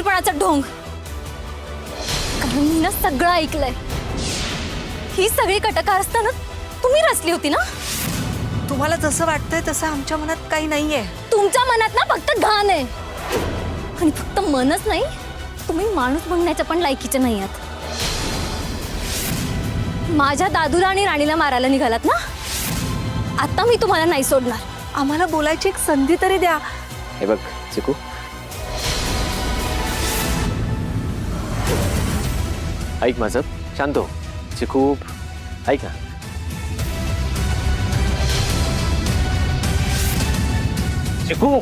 पणाचा ढोंग, कारण मी ना सगळं ऐकलंय। ही सगळी कटकार असताना तुम्ही रचली होती ना? तुम्हाला जसं वाटतंय तसं आमच्या मनात काही नाहीये। तुमच्या मनात ना फक्त घाण आहे, आणि फक्त मनच नाही, तुम्ही माणूस बनण्याच्या पण लायकीचे नाही आहात। माझ्या दादूला आणि राणीला मारायला निघालात ना? आता मी तुम्हाला नाही सोडणार। आम्हाला बोलायची एक संधी तरी द्या। हे बघ चिकू, ऐक माझं, शांत हो। चिकू ऐक ना, चिकू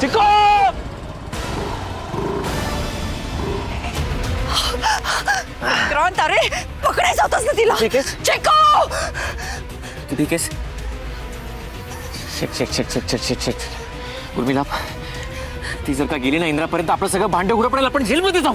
चिकू क्रांत, अरे पकडायचं होतंस ना तिला। ठीक आहे। चिकू! तू ठीक आहेस? शेट शेट शेट शेट शेट शेट शेट उर्मिला, ती जर का गेली ना इंद्रापर्यंत, आपलं सगळं भांडे उघडं पडेल, आपण जेलमध्ये जाऊ।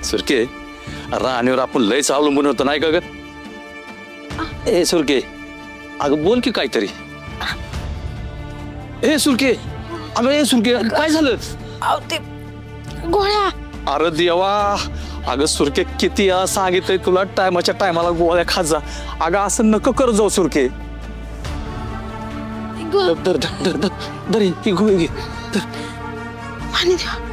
सुरके, राणीवर आपण लयच अवलंबून होतो नाही का ग? ए सुरके, अगं बोल की काहीतरी। ए सुरके, अगं ए सुरके, काय झालं? ते गोळ्या। अरे देवा, अगं सुरके किती वेळा सांगितलंय तुला, टायमाच्या टायमाला गोळ्या खात जा। अगं असं नको कर जाऊ सुरके। धर धर धर धर धर ही गोळी घे, धर। पाणी द्या।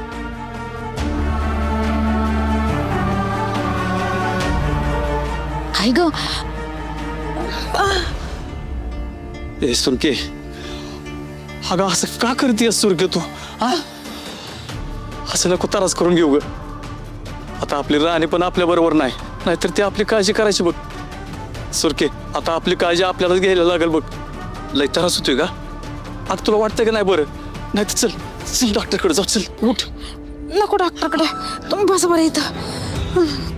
काय ग? ए सुरके, अगं असं का करतेस सुरके तू? हा, असं नको त्रास करून घेऊ ग। आता आपली राणी पण आपल्या बरोबर नाही, नाहीतर ती आपली काळजी करायची बघ। सुरके, आता आपली काळजी आपल्यालाच घ्यायला लागेल बघ। लय त्रास होतोय का? आता तुला वाटतंय का नाही बरं? नाही तर चल चल डॉक्टरकडे जाऊ, चल उठ। नको डॉक्टरकडे, तुम्ही बस बरं इथं।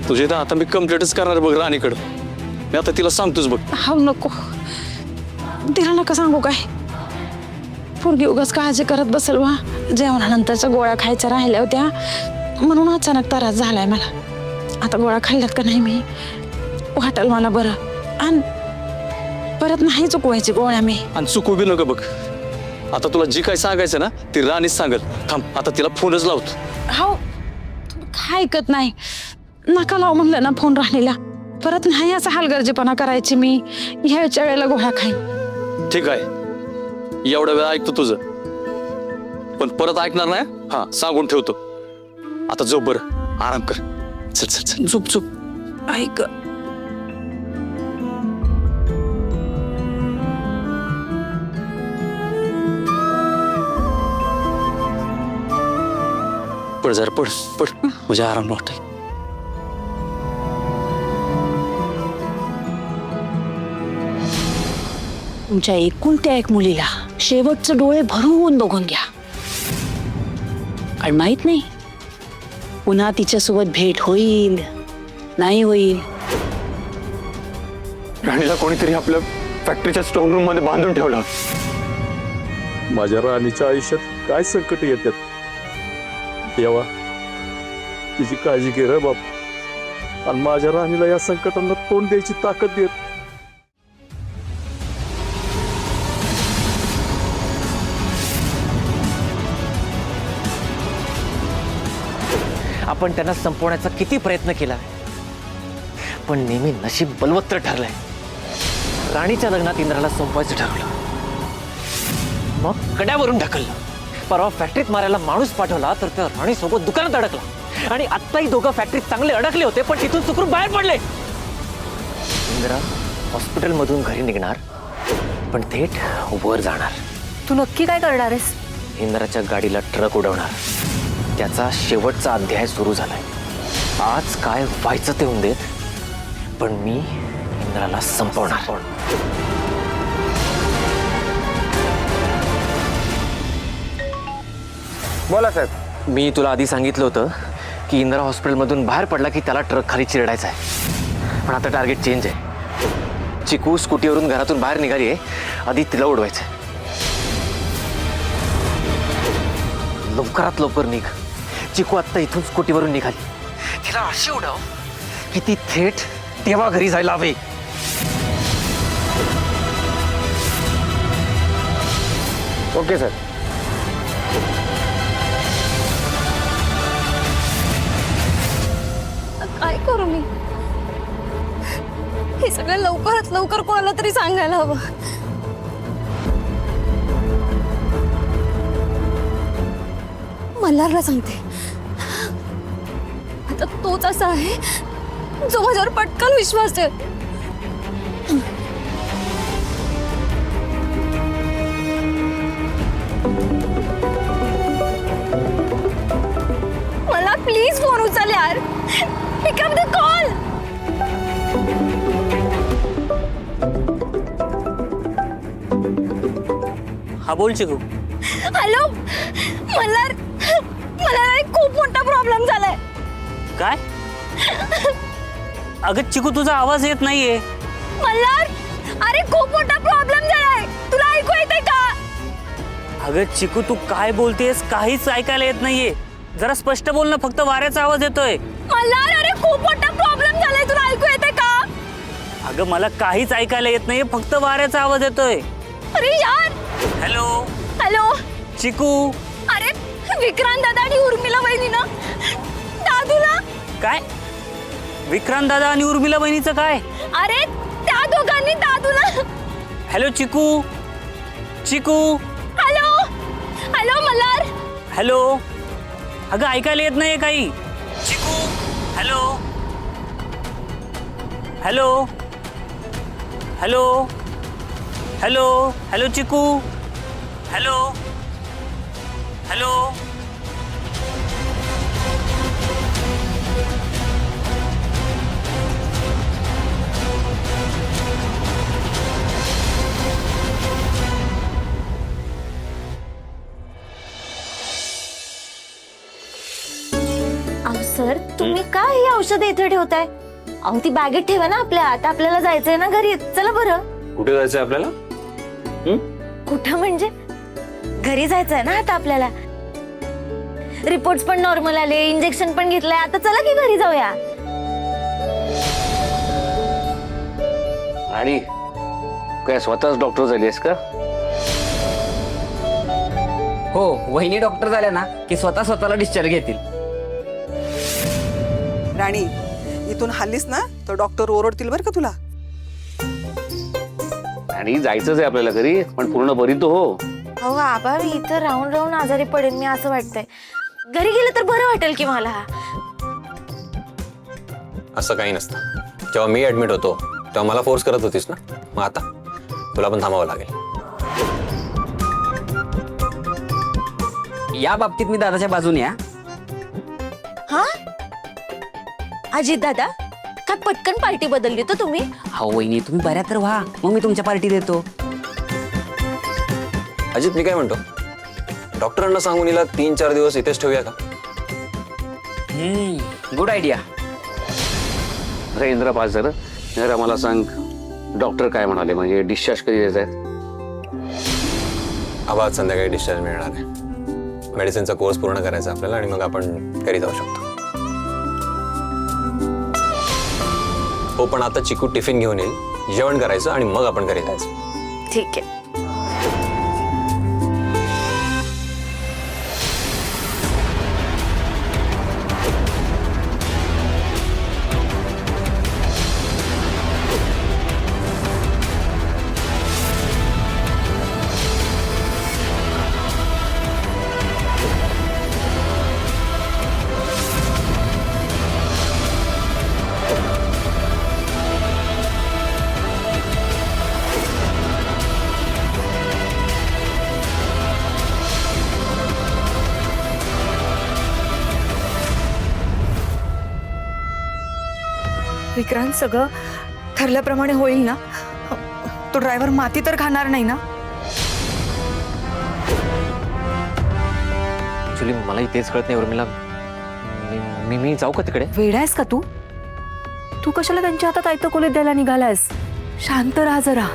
तुझे ना आता मी कंप्लेंटच करणार बघ राणीकडं। मी आता तिला सांगतोच बघ। हा नको, तिला नका सांगू काय। पोरगी उगाच काळजी करत बसेल वा, जेवणानंतरच्या गोळ्या खायच्या राहिल्या होत्या म्हणून अचानक त्रास झालाय मला। आता गोळ्या खाल्ल्यात का नाही मी, वाटेल मला बरं, आणि परत नाही चुकवायची गोळ्या मी। आणि चुकू बी नको बघ। आता तुला जी काय सांगायचं ना ती राणीच सांगल। थांब, आता तिला फोनच लावतो। हो, तुम्ही काय ऐकत नाही, नका लाव म्हणलं ना फोन राहिलेला। परत नाही असा हलगर्जीपणा करायची मी, ह्याच्या वेळेला गोळ्या खाईन। ठीक आहे, एवढा वेळ ऐकतो तुझं, पण परत ऐकणार नाही। हा, सांगून ठेवतो। आता झोप बरं, आराम कर। चल चल चल, झोप झोप। ऐक, पड जरा, पड पड, म्हणजे आराम वाटतंय। तुमच्या एकुलत्या एक मुलीला शेवटचे डोळे भरून बघून घ्या, कारण माहित नाही पुन्हा तिच्यासोबत भेट होईल नाही होईल. राणीला कोणीतरी आपल्या फॅक्टरीच्या स्ट्रॉंग रूम मध्ये बांधून ठेवलं. माझ्या राणीच्या आयुष्यात काय संकट येतात देवा, तिची काळजी घे रे बाप, आणि माझ्या राणीला या संकटांना तोंड द्यायची ताकद देत. आपण त्यांना संपवण्याचा किती प्रयत्न केला, पण नेहमी नशीब बलवत्तर ठरलंय. राणीच्या लग्नात इंद्राला संपवायचं ठरवलं, मग कड्यावरून ढकललं. परवा फॅक्टरीत मारायला माणूस पाठवला तर त्या राणी सोबत दुकानात अडकला, आणि आत्ताही दोघं फॅक्टरीत चांगले अडकले होते, पण तिथून चुकून बाहेर पडले. इंद्रा हॉस्पिटलमधून घरी निघणार, पण थेट वर जाणार. तू नक्की काय करणार आहेस? इंद्राच्या गाडीला ट्रक उडवणार. त्याचा शेवटचा अध्याय सुरू झालाय. आज काय व्हायचं ते होऊन देत, पण मी इंद्राला संपवणार. बोला साहेब. मी तुला आधी सांगितलं होतं की इंद्रा हॉस्पिटलमधून बाहेर पडला की त्याला ट्रक खाली चिरडायचा आहे, पण आता टार्गेट चेंज आहे. चिकू स्कूटीवरून घरातून बाहेर निघाली आहे, आधी तिला उडवायचं. लवकरात लवकर निघ. चिकू आत्ता इथून स्कूटीवरून निघाली, तिला अशी उडव की ती थेट तेव्हा घरी जायला हवी. Okay sir. काय करू मी? हे सगळं लवकरात लवकर कोणाला तरी सांगायला हवं. मल्हारला सांगते. आता तोच असा आहे जो माझ्यावर पटकन विश्वास ठेवतो. मला प्लीज फोन उचल यार. पिक अप द कॉल. हा बोल चिकू. हॅलो मल्हार, मला एक खूप मोठा प्रॉब्लेम झालाय. काय? अगं चिकू तुझा आवाज येत नाहीये. मल्हार, अरे खूप मोठा प्रॉब्लेम झालाय. तुला ऐकू येतंय का? अगं चिकू तू काय बोलतेस काहीच ऐकायला येत नाहीये. जरा स्पष्ट बोल ना, फक्त वाऱ्याचा आवाज येतोय. मल्हार, अरे खूप मोठा प्रॉब्लेम झालाय. तुला ऐकू येतंय का? अगं मला काहीच ऐकायला येत नाहीये, फक्त वाऱ्याचा आवाज येतोय. अरे यार. हॅलो हॅलो चिकू. अरे विक्रांत दादा आणि उर्मिला बहिणीनं दादूला. काय? विक्रांत दादा आणि उर्मिला बहिणीचं काय? अरे त्या दोघांनी दादूला. हॅलो चिकू. चिकू. Hello hello Malhar. हॅलो. अगं ऐकायला येत नाहीये काही. चिकू. Hello. Hello. Hello. Hello. Hello चिकू. हॅलो. हॅलो. अहो सर, तुम्ही का ही औषधं इथे ठेवताय? अहो ती बॅगेत ठेवा ना आपल्या. आता आपल्याला जायचंय ना घरी. चला बरं. कुठे जायचंय आपल्याला? कुठं म्हणजे? घरी जायचंय ना आता आपल्याला. रिपोर्ट्स पण नॉर्मल आले, इंजेक्शन पण घेतलंय. आता चला की घरी जाऊया. आणि काय स्वतःच डॉक्टर झालीस का? हो, वहिनी डॉक्टर झाल्या ना की स्वतःला डिस्चार्ज घेतील. राणी, इथून हल्लीस ना तर डॉक्टर ओरडतील बरं का तुला. आणि जायचंच आहे आपल्याला घरी, पण पूर्ण बरी तो हो. हो आबा, मी इथं राहून राहून आजारी पडेल मी असं वाटतंय. घरी गेलं तर बरं वाटेल की मला. असं काही नसतं. जेव्हा मी ऍडमिट होतो तेव्हा मला फोर्स करत होतीस ना, मग आता तुला पण थांबावं लागेल. या बाबतीत मी दादाच्या बाजूने आहे. हा अजित दादा, काय पटकन पार्टी बदलली तर तुम्ही? हो वहिनी, तुम्ही बऱ्या तर व्हा, मग मी तुमच्या पार्टी देतो. अजित, मी काय म्हणतो, डॉक्टरांना सांगून हिला 3-4 दिवस इथेच ठेवूया का? Good idea. अरे इंद्रा पाच जरा इंद्रा मला सांग, डॉक्टर काय म्हणाले, म्हणजे डिस्चार्ज कधी द्यायचा आहे? आवाज संध्याकाळी डिस्चार्ज मिळणार आहे. मेडिसिनचा कोर्स पूर्ण करायचा आपल्याला आणि मग आपण घरी जाऊ शकतो. हो, पण आता चिकू टिफिन घेऊन येईल, जेवण करायचं आणि मग आपण घरी जायचं. ठीक आहे. विक्रांत, सगळं ठरल्याप्रमाणे होईल ना? तो ड्रायव्हर माती तर खाणार नाही ना? ऍक्च्युली मलाही तेच कळत नाही उर्मिला. मी जाऊ का तिकडे? वेडा आहेस का तू? तू कशाला त्यांच्या हातात आयतं कोलीत द्यायला निघालायस? शांत राहा जरा.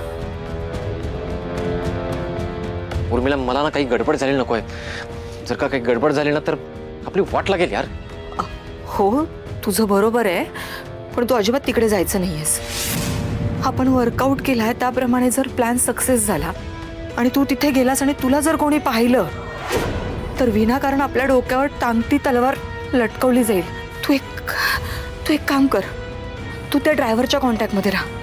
उर्मिला, मला ना काही गडबड झाली नकोय. जर का काही गडबड झाली ना तर आपली वाट लागेल यार. हो, तुझं बरोबर आहे, पण तू अजिबात तिकडे जायचं नाहीयेस. आपण वर्कआउट केलाय त्याप्रमाणे जर प्लॅन सक्सेस झाला आणि तू तिथे गेलास आणि तुला जर कोणी पाहिलं तर विनाकारण आपल्या डोक्यावर टांगती तलवार लटकवली जाईल. तू एक काम कर, तू त्या ड्रायव्हरच्या कॉन्टॅक्टमध्ये राहा.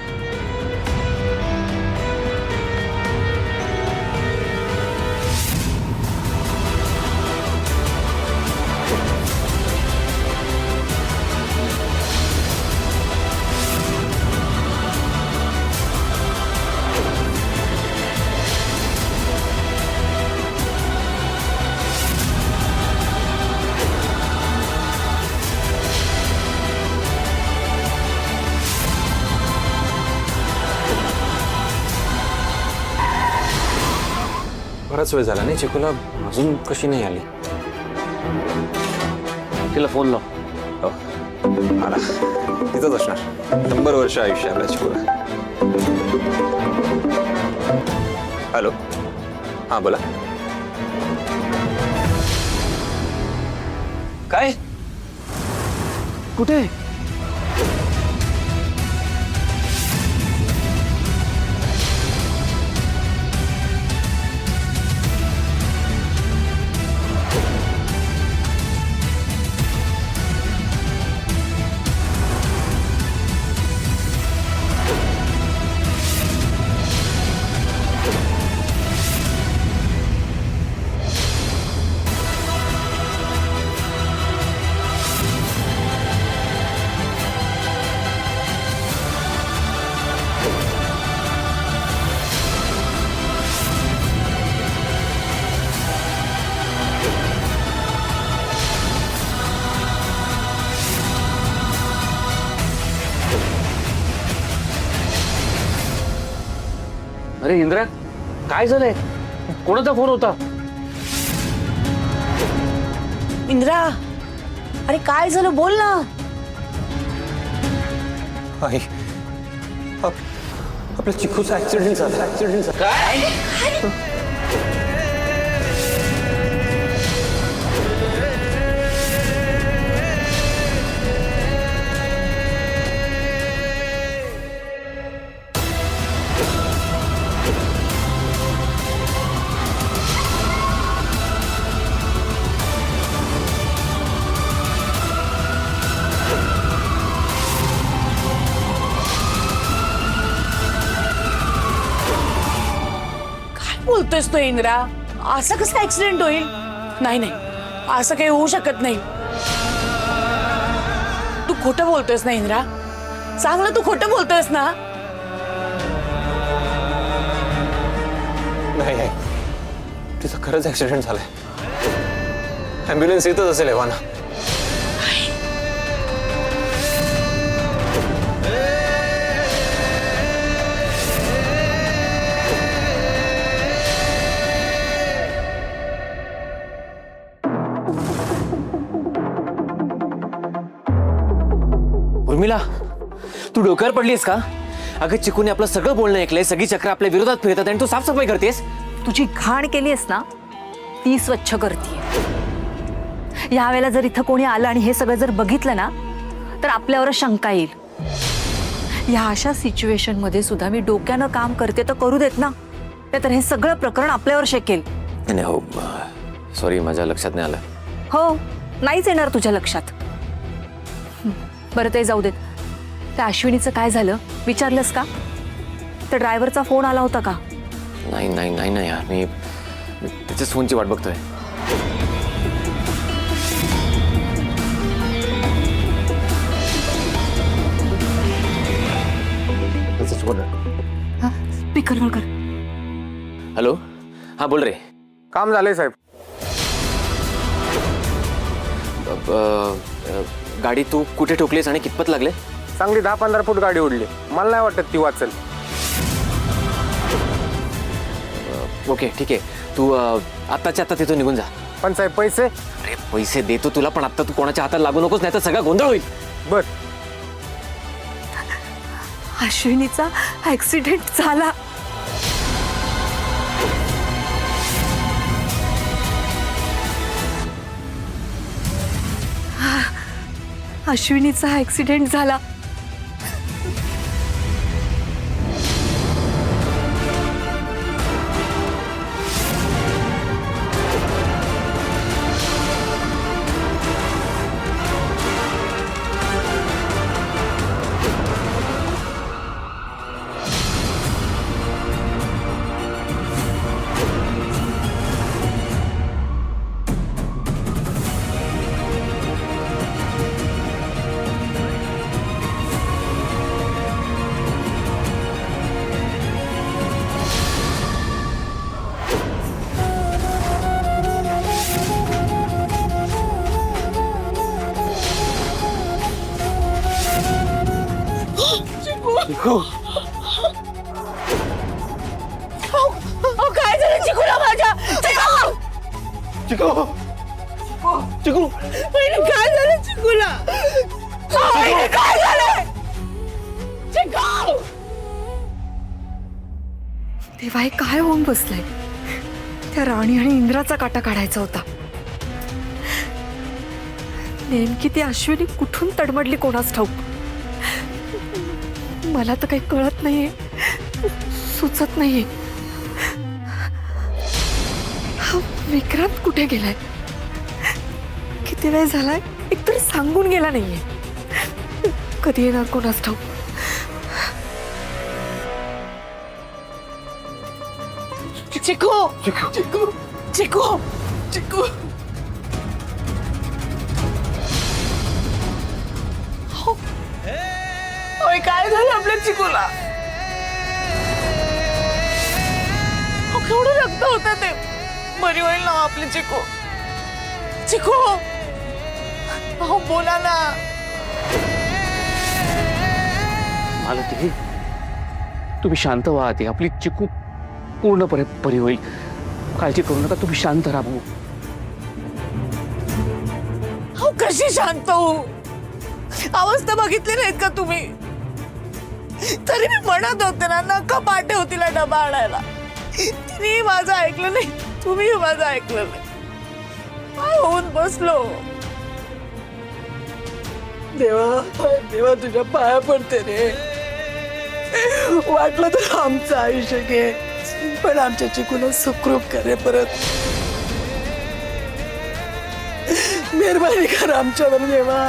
बराच वेळ झाला नाही, चिकूला अजून कशी नाही आली? तिला फोन लाव. हो, आला. तिथंच असणार. 100 वर्ष आयुष्य आपल्या चिकूला. हॅलो, हां बोला. काय? कुठे? अरे इंद्रा, काय झालंय? कोणाचा फोन होता? इंद्रा, अरे काय झालं, बोल ना. आई, आपल्या चिकूचा ऍक्सिडेंट झाला. काय? बोलतोयस तो इंद्रा? असं कसं ऍक्सिडेंट होईल? नाही नाही, असं काही होऊ शकत नाही. तू खोटं बोलतोयस ना इंद्रा? सांग ना, तू खोटं बोलतोयस ना? नाही, तिचा खरंच ऍक्सिडेंट झालाय. ॲम्ब्युलन्स येतच असेल एव्हाना. उर्मिला, तू डोक्यावर पडलीस का? अगं चिकूने आपलं सगळं बोलणं ऐकलंय, सगळी चक्र आपल्या विरोधात फिरतात आणि तू साफसफाई करतेस. तुझी घाण केलीस ना ती स्वच्छ करते. यावेळेला जर इथं कोणी आलं आणि हे सगळं जर बघितलं ना तर आपल्यावर शंका येईल. या अशा सिच्युएशन मध्ये सुद्धा मी डोक्यानं काम करते तर करू देत ना, तर हे सगळं प्रकरण आपल्यावर शेकेल. नाही हो, सॉरी, माझ्या लक्षात नाही आलं. हो, नाहीच येणार तुझ्या लक्षात. बरं ते जाऊ देत. त्या अश्विनीचं काय झालं विचारलंस का? त्या ड्रायव्हरचा फोन आला होता का? नाही नाही नाही नाही यार, मी त्याच्याच फोनची वाट बघतोय. स्पीकरवर कर. हॅलो, हा बोल रे. काम झालंय साहेब. गाडी तू कुठे ठोकलीस आणि कितपत लागले? चांगली 10-15 फूट गाडी उडली. मला नाही वाटत ती वाचेल. ओके ठीक आहे, तू आत्ताच्या आत्ता तिथून निघून जा. पण साहेब पैसे? अरे पैसे देतो तुला, पण आता तू कोणाच्या हातात लागू नकोस, नाही तर सगळा गोंधळ होईल. बर. अश्विनीचा ऍक्सिडेंट झाला. अश्विनीचा ऍक्सिडेंट झाला. काय झालं चिकूला माझ्या? चिकू चिकू काय झालं चिकूला? काय झालं चिकू? तेव्हा हे काय होऊन बसलंय? त्या राणी आणि इंद्राचा काटा काढायचा होता. नेमकी ती अश्विनी कुठून तडमडली कोणास ठाऊक. मला तर काही कळत नाहीये, सुचत नाहीये. हा विक्रांत कुठे गेलाय? किती वेळ झालाय एकतर सांगून गेला नाहीये. कधी येणार कोणास ठाऊक. चिकू चिकू चिकू चिकू चिकू काय झालं आपल्या चिकूला? केवढं रक्त होत ते. बरी होईल ना आपली चिकू? चिकू अहो बोला ना. मालती, तुम्ही शांत व्हा. ती आपली चिकू पूर्णपणे बरी होईल. काळजी करू नका, तुम्ही शांत राहा भाऊ. अहो कशी शांत होऊ? अवस्था बघितली नाहीत का तुम्ही? तरी मी म्हणत होते ना नका पाठव तिला डबा आणायला. तिने माझं ऐकलं नाही, तुम्ही माझं ऐकलं नाही. काय होऊन बसलो. देवा देवा तुझ्या पाया पडते रे. वाटलं तर आमचं आयुष्य घे, पण आमच्या चिकूला सुखरूप करे परत. मेहरबानी कर आमच्यावर देवा.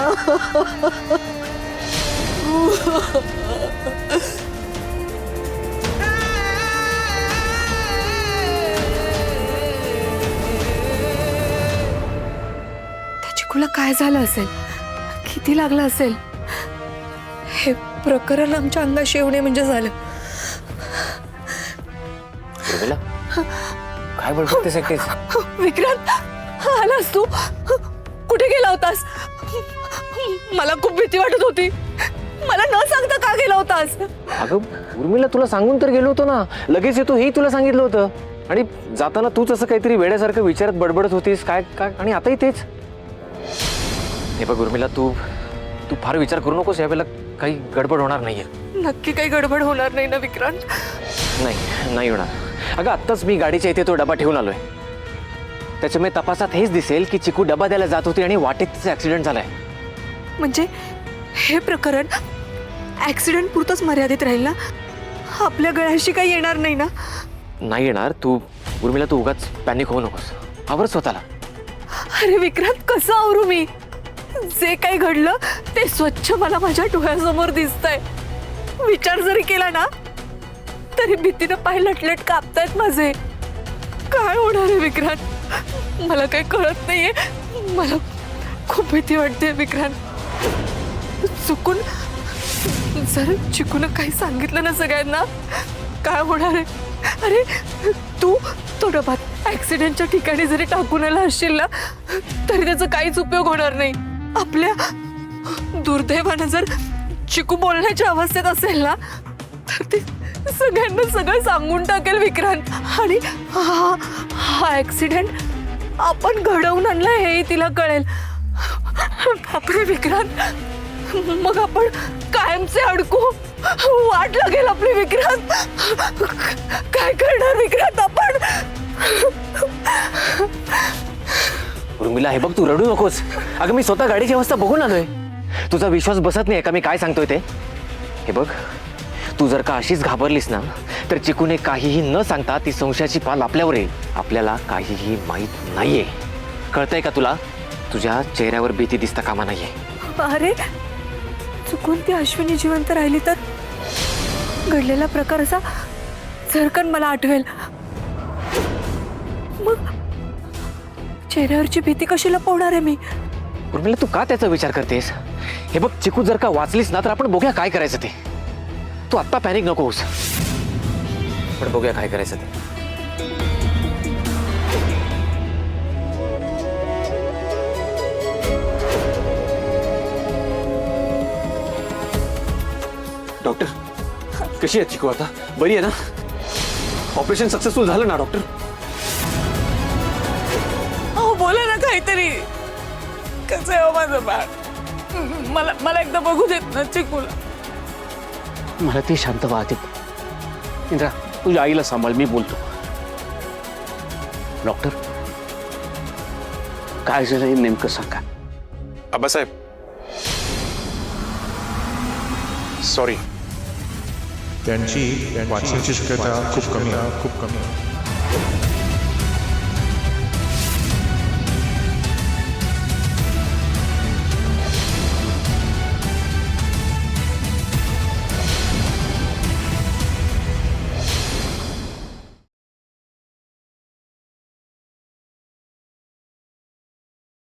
त्या चिकूला काय झालं असेल? किती लागलं असेल? हे प्रकरण आमच्या अंगाशी येऊ नये म्हणजे झालं. काय बडबडतेस एकटेच? विक्रांत आलास तू? कुठे गेला होतास? मला खूप भीती वाटत होती. मला न सांगता का गेला होतास? अगं उर्मिला, तुला सांगून तर गेलो होतो ना, लगेच येतो हेही तुला सांगितलं होतं. आणि जाताना तूच असं काहीतरी वेड्यासारखं विचारत बडबडत होतीस. काय काय आणि आताही तेच. हे बघ उर्मिला, तू तू फार विचार करू नकोस, यावेळेला काही गडबड होणार नाहीये. नक्की काही गडबड होणार नाही ना विक्रांत? नाही होणार. अगं आत्ताच मी गाडीच्या इथे तो डबा ठेवून आलोय. त्याच्यामुळे तपासात हेच दिसेल की चिकू डबा द्यायला जात होती आणि वाटेत तिचा ऍक्सिडेंट झालाय. म्हणजे हे प्रकरण ऍक्सिडेंट पुरतच मर्यादित राहील ना? आपल्या गळ्याशी काही येणार नाही ना? नाही येणार. तू उर्मिला, तू उगाच पॅनिक होऊ नकोस. आवर स्वतःला. अरे विक्रांत, कसं आवरू मी? जे काही घडलं ते स्वच्छ मला माझ्या डोळ्यासमोर दिसतंय. विचार जरी केला ना तरी भीतीनं पाय लटलट कापतायत माझे. काय होणार आहे विक्रांत? मला काही कळत नाहीये. मला खूप भीती वाटते विक्रांत. चुकून जर चिकून काही सांगितलं ना सगळ्यांना, काय होणार आहे? अरे तू तो डबा ऍक्सिडेंटच्या ठिकाणी जरी टाकून आला असशील ना तरी त्याचा काहीच उपयोग होणार नाही. आपल्या दुर्दैवानं जर चिकू बोलण्याच्या अवस्थेत असेल ना तर ते सगळ्यांना सगळं सांगून टाकेल विक्रांत. आणि हा ऍक्सिडेंट आपण घडवून आणलाय हेही तिला कळेल. बापरे विक्रांत, मग आपण कायमचे अडकू. वाट लागेल आपली विक्रांत. काय करणार विक्रांत आपण? उर्मिला, हे बघ, तू रडू नकोस. अगं मी स्वतः गाडीची अवस्था बघून आलोय. तुझा विश्वास बसत नाही का मी काय सांगतोय ते? हे बघ, तू जर का अशीच घाबरलीस ना तर चिकूने काहीही न सांगता ती संशयाची पाल आपल्यावर येईल. आपल्याला काहीही माहीत नाहीये. कळतंय का तुला? तुझ्या चेहऱ्यावर भीती दिसता कामा नाहीये. अरे चुकून ती अश्विनी जिवंत राहिली तर घडलेला प्रकार असा झरकन मला आठवेल. मग चेहऱ्यावरची भीती कशी लपवणार आहे मी? उर्मिला, तू का त्याचा विचार करतेस? हे बघ, चिकू जर का वाचलीस ना तर आपण बघूया काय करायचं ते. तू आत्ता पॅनिक नको होस. पण बघूया काय करायचं ते. डॉक्टर, कशी आहे चिकू आता? बरी आहे ना? ऑपरेशन सक्सेसफुल झालं ना डॉक्टर? अहो बोला ना काहीतरी. कसं आहे हो माझं बाळ? मला एकदा बघू देत ना चिकूला. मला ते शांत वाहते. इंद्रा, तुझ्या आईला सांभाळ, मी बोलतो. डॉक्टर, काय झालं हे नेमकं सांगा. आबासाहेब, सॉरी. त्यांची वाचण्याची शक्यता खूप कमी आहे.